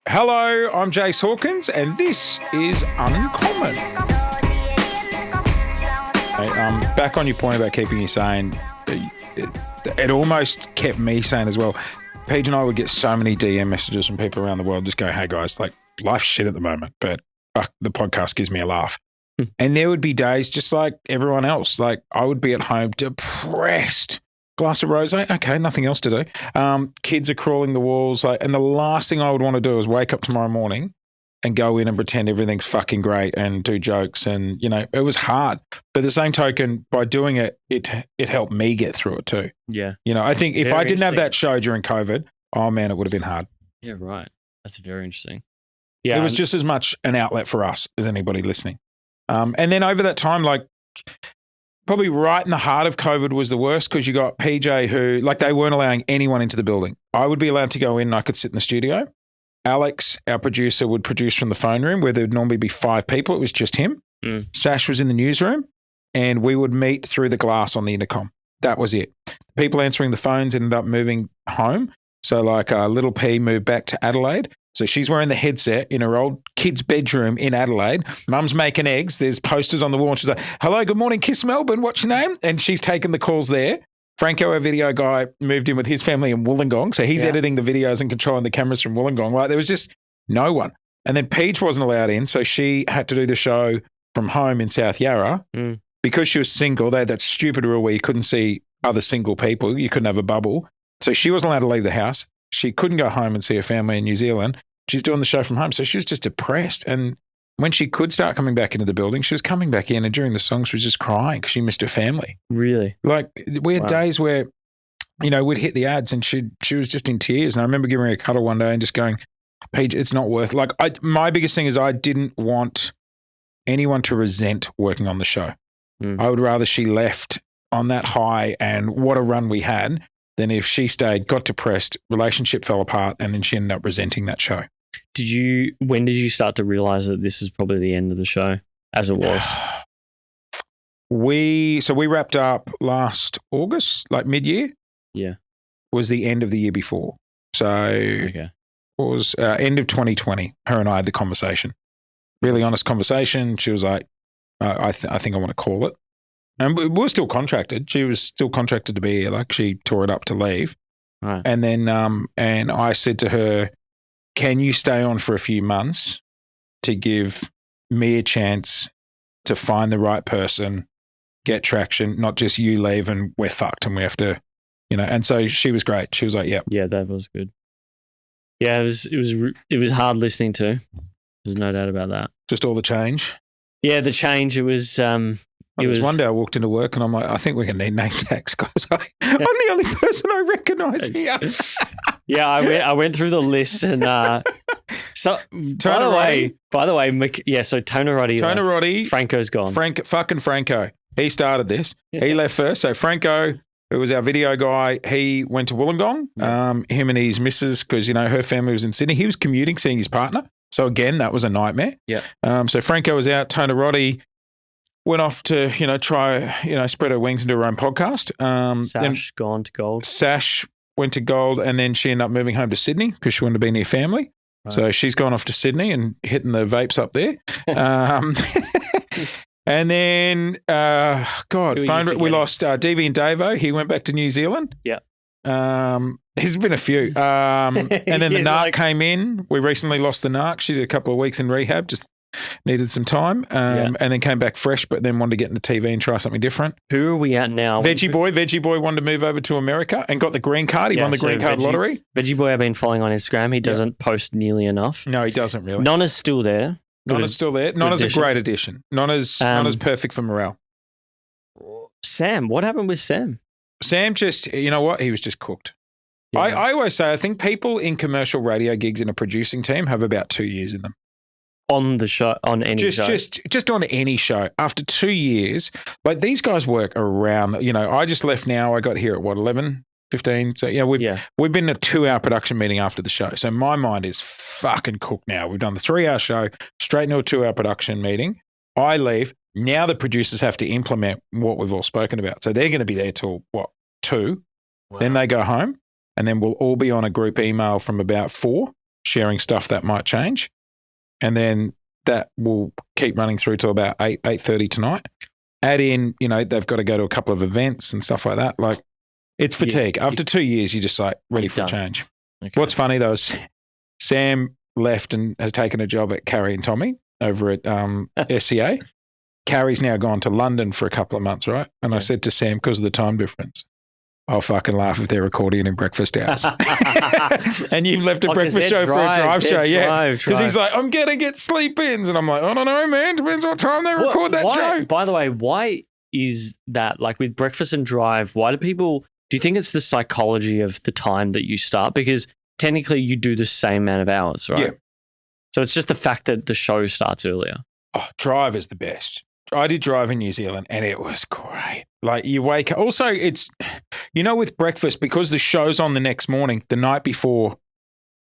Hello, I'm Jase Hawkins, and this is Uncommon. Back on your point about keeping you sane, it almost kept me sane as well. Paige and I would get so many DM messages from people around the world just go, hey guys, like life's shit at the moment, but fuck, the podcast gives me a laugh. And there would be days just like everyone else. Like I would be at home depressed. Glass of rosé, okay, nothing else to do. Kids are crawling the walls, and the last thing I would want to do is wake up tomorrow morning and go in and pretend everything's fucking great and do jokes. And it was hard, but at the same token, by doing it, it helped me get through it too. Yeah, I think if I didn't have that show during COVID, oh man, it would have been hard. Yeah, right. That's very interesting. Yeah, it was just as much an outlet for us as anybody listening. And then over that time, probably right in the heart of COVID was the worst because you got PJ who, they weren't allowing anyone into the building. I would be allowed to go in and I could sit in the studio. Alex, our producer, would produce from the phone room where there would normally be 5 people. It was just him. Sash was in the newsroom and we would meet through the glass on the intercom. That was it. People answering the phones ended up moving home. So little P moved back to Adelaide. So she's wearing the headset in her old kid's bedroom in Adelaide. Mum's making eggs. There's posters on the wall. And she's like, hello, good morning, Kiss Melbourne. What's your name? And she's taking the calls there. Franco, our video guy, moved in with his family in Wollongong. So he's editing the videos and controlling the cameras from Wollongong. There was just no one. And then Peach wasn't allowed in. So she had to do the show from home in South Yarra. Because she was single. They had that stupid rule where you couldn't see other single people. You couldn't have a bubble. So she wasn't allowed to leave the house. She couldn't go home and see her family in New Zealand. She's doing the show from home. So she was just depressed. And when she could start coming back into the building, she was coming back in and during the song, she was just crying because she missed her family. Really? We had days where, we'd hit the ads and she was just in tears. And I remember giving her a cuddle one day and just going, Paige, it's not worth it. My biggest thing is I didn't want anyone to resent working on the show. I would rather she left on that high and what a run we had than if she stayed, got depressed, relationship fell apart, and then she ended up resenting that show. When did you start to realize that this is probably the end of the show as it was? We wrapped up last August, mid-year. Yeah. Was the end of the year before. So it was end of 2020. Her and I had the conversation. Really honest conversation. She was like, I think I want to call it. And we were still contracted. She was still contracted to be here. She tore it up to leave. Right. And then and I said to her, can you stay on for a few months to give me a chance to find the right person, get traction, not just you leave and we're fucked and we have to, And so she was great. She was like, yep. Yeah, that was good. Yeah, it was hard listening to. There's no doubt about that. Just all the change. Yeah, the change. It was. There was one day I walked into work and I'm like, I think we're going to need name tags because I'm the only person I recognise here. Yeah, I went through the list and so by the way, so Tonerotti, Franco's gone. Fucking Franco. He started this. He left first. So Franco, who was our video guy, he went to Wollongong. Him and his missus, because her family was in Sydney. He was commuting, seeing his partner. So again, that was a nightmare. Yeah. So Franco was out. Tonerotti went off to, try, spread her wings into her own podcast. Sash gone to Gold. Sash went to Gold and then she ended up moving home to Sydney because she wanted to be near family. Right. So she's gone off to Sydney and hitting the vapes up there. And then, we lost DV and Davo. He went back to New Zealand. Yeah. There's been a few. And then the Narc came in. We recently lost the Narc. She did a couple of weeks in rehab, just needed some time, and then came back fresh, but then wanted to get into TV and try something different. Who are we at now? Veggie Boy wanted to move over to America and got the green card. He won the green card lottery. Veggie Boy I've been following on Instagram. He doesn't post nearly enough. No, he doesn't really. Nonna's still there. Nonna's still there. Nonna's a great addition. Nonna's perfect for morale. Sam, what happened with Sam? Sam just, you know what? He was just cooked. Yeah. I always say, I think people in commercial radio gigs in a producing team have about 2 years in them. On the show, on any show? Just on any show. After 2 years, these guys work around, I just left now. I got here at 11, 15. So, we've been in a 2-hour production meeting after the show. So my mind is fucking cooked now. We've done the 3-hour show, straight into a 2-hour production meeting. I leave. Now the producers have to implement what we've all spoken about. So they're going to be there till 2? Wow. Then they go home and then we'll all be on a group email from about 4 sharing stuff that might change. And then that will keep running through till about 8:30 tonight. Add in, they've got to go to a couple of events and stuff like that. Like, it's fatigue. After 2 years, you're just like ready for a change. Okay. What's funny though is Sam left and has taken a job at Carrie and Tommy over at SCA. Carrie's now gone to London for a couple of months, right? And I said to Sam, because of the time difference, I'll fucking laugh if they're recording in breakfast hours. And you've left a breakfast show for a drive show, because he's like, I'm going to get sleep-ins. And I'm like, I don't know, man. Depends what time they record that show. By the way, why is that? Like with breakfast and drive, why do you think it's the psychology of the time that you start? Because technically you do the same amount of hours, right? Yeah. So it's just the fact that the show starts earlier. Oh, drive is the best. I did drive in New Zealand and it was great. Like you wake up. Also, it's, with breakfast, because the show's on the next morning, the night before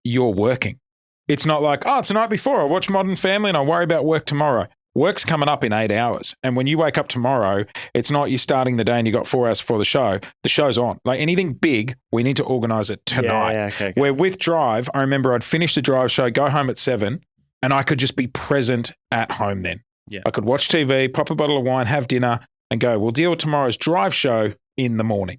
you're working. It's not like, it's the night before. I watch Modern Family and I worry about work tomorrow. Work's coming up in 8 hours. And when you wake up tomorrow, it's not you starting the day and you got 4 hours before the show. The show's on. Like anything big, we need to organize it tonight. Okay. Where with drive, I remember I'd finish the drive show, go home at 7, and I could just be present at home then. Yeah. I could watch TV, pop a bottle of wine, have dinner, and go, we'll deal with tomorrow's drive show in the morning.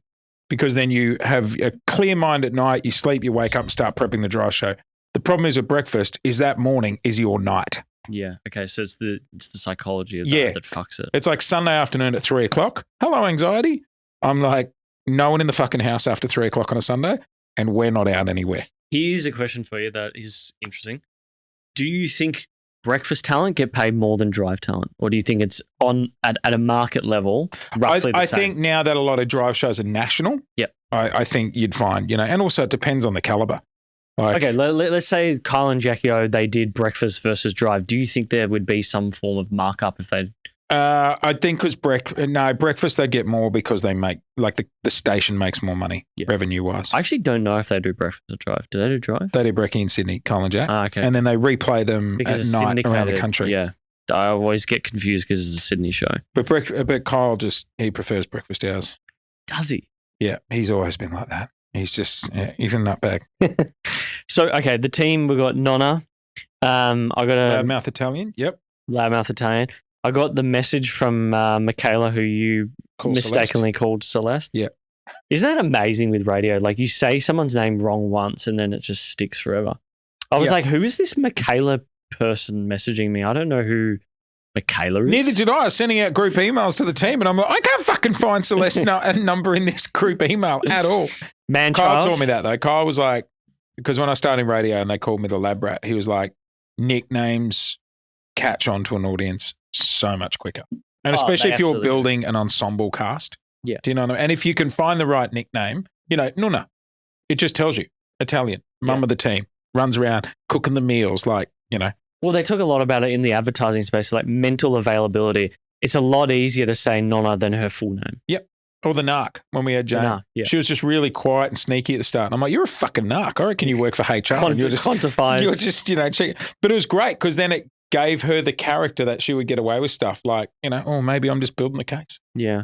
Because then you have a clear mind at night, you sleep, you wake up and start prepping the drive show. The problem is with breakfast is that morning is your night. Yeah. Okay. So it's the psychology of that fucks it. It's like Sunday afternoon at 3 o'clock. Hello, anxiety. I'm like, no one in the fucking house after 3 o'clock on a Sunday, and we're not out anywhere. Here's a question for you that is interesting. Do you think breakfast talent get paid more than drive talent, or do you think it's on at a market level roughly the same? I think now that a lot of drive shows are national, I think you'd find, and also it depends on the caliber. Okay, let's say Kyle and Jackie O, they did breakfast versus drive. Do you think there would be some form of markup if they? I think because breakfast they get more because they make, like the station makes more money revenue wise. I actually don't know if they do breakfast or drive. Do they do drive? They do brekkie in Sydney, Kyle and Jack. Okay. And then they replay them at night around the country. Yeah. I always get confused because it's a Sydney show. But Kyle he prefers breakfast hours. Does he? Yeah, he's always been like that. He's just, he's a nutbag. So, okay, the team, we've got Nonna. I got a... Loudmouth Italian, yep. Loudmouth Italian. I got the message from Michaela, who you mistakenly called Celeste. Yeah. Isn't that amazing with radio? Like you say someone's name wrong once and then it just sticks forever. I was like, who is this Michaela person messaging me? I don't know who Michaela is. Neither did I. I was sending out group emails to the team and I'm like, I can't fucking find Celeste's number in this group email at all. Kyle told me that though. Kyle was like, because when I started in radio and they called me the lab rat, he was like, nicknames catch on to an audience so much quicker. And especially if you're building an ensemble cast. Yeah. Do you know what I mean? And if you can find the right nickname, Nonna, it just tells you. Italian, mum of the team, runs around cooking the meals, like. Well, they talk a lot about it in the advertising space, like mental availability. It's a lot easier to say Nonna than her full name. Yep. Or the narc when we had Jane. She was just really quiet and sneaky at the start. And I'm like, you're a fucking narc. I reckon you work for HR. You're just, check. But it was great because then it gave her the character that she would get away with stuff like, maybe I'm just building the case. Yeah.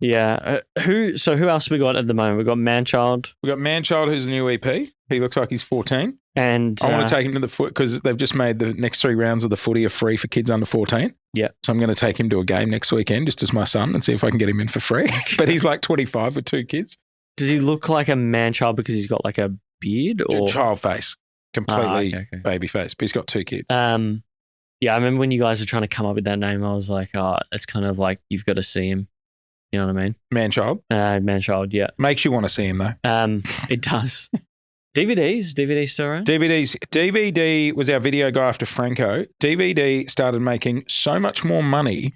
Yeah. Who else we got at the moment? We've got Manchild. We've got Manchild, who's a new EP. He looks like he's 14. And I want to take him to the foot because they've just made the next 3 rounds of the footy are free for kids under 14. Yeah. So I'm going to take him to a game next weekend just as my son and see if I can get him in for free. But he's like 25 with 2 kids. Does he look like a man-child because he's got like a beard or child face? Completely baby face, but he's got 2 kids. Yeah, I remember when you guys were trying to come up with that name, I was like, it's kind of like you've got to see him. You know what I mean? Man-child? Man-child, yeah. Makes you want to see him though. It does. DVDs still around? DVD was our video guy after Franco. DVD started making so much more money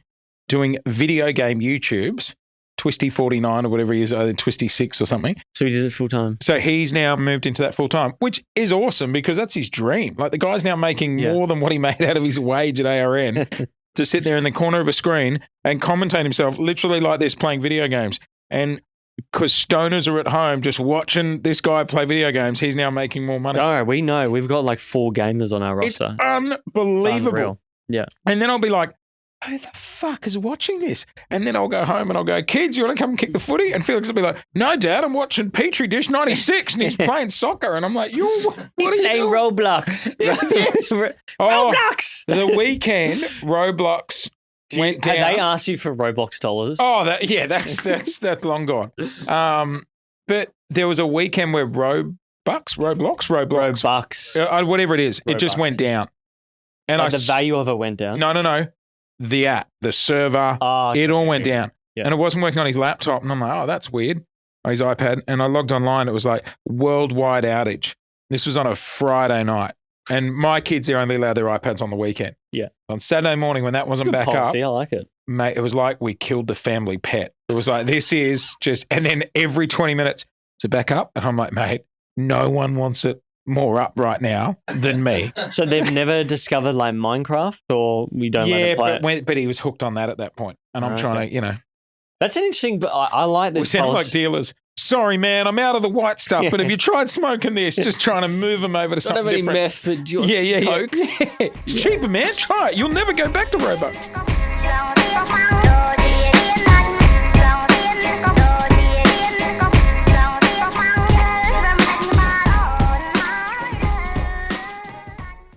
doing video game YouTubes, Twisty49 or whatever he is, Twisty6 or something. So he did it full time. So he's now moved into that full time, which is awesome because that's his dream. Like the guy's now making more than what he made out of his wage at ARN to sit there in the corner of a screen and commentate himself literally like this playing video games. And because stoners are at home just watching this guy play video games, he's now making more money. Oh, we know. We've got like 4 gamers on our roster. It's unbelievable. Yeah. And then I'll be like, who the fuck is watching this? And then I'll go home and I'll go, kids, you want to come kick the footy? And Felix will be like, no, Dad, I'm watching Petri Dish 96 and he's playing soccer. And I'm like, what are you doing? Roblox. Roblox. The weekend, Roblox went down. Have they asked you for Roblox dollars? Oh, that's long gone. But there was a weekend where Roblox, whatever it is, it just went down. And the value of it went down? No. The app, the server, it all went down. Yeah. And it wasn't working on his laptop. And I'm like, oh, that's weird. His iPad. And I logged online. It was like worldwide outage. This was on a Friday night. And my kids, they're only allowed their iPads on the weekend. Yeah. On Saturday morning when that wasn't back up. I like it. Mate, it was like we killed the family pet. It was like, this is just, and then every 20 minutes to back up. And I'm like, mate, no one wants it more up right now than me. So they've never discovered like Minecraft, or we don't let it play but he was hooked on that at that point. And I'm trying to, That's an interesting, but I like this. We sound like dealers. Sorry, man, I'm out of the white stuff, but have you tried smoking this? Just trying to move them over to something different. Don't have any meth, but do you want Coke? Yeah. It's cheaper, man. Try it. You'll never go back to Robux.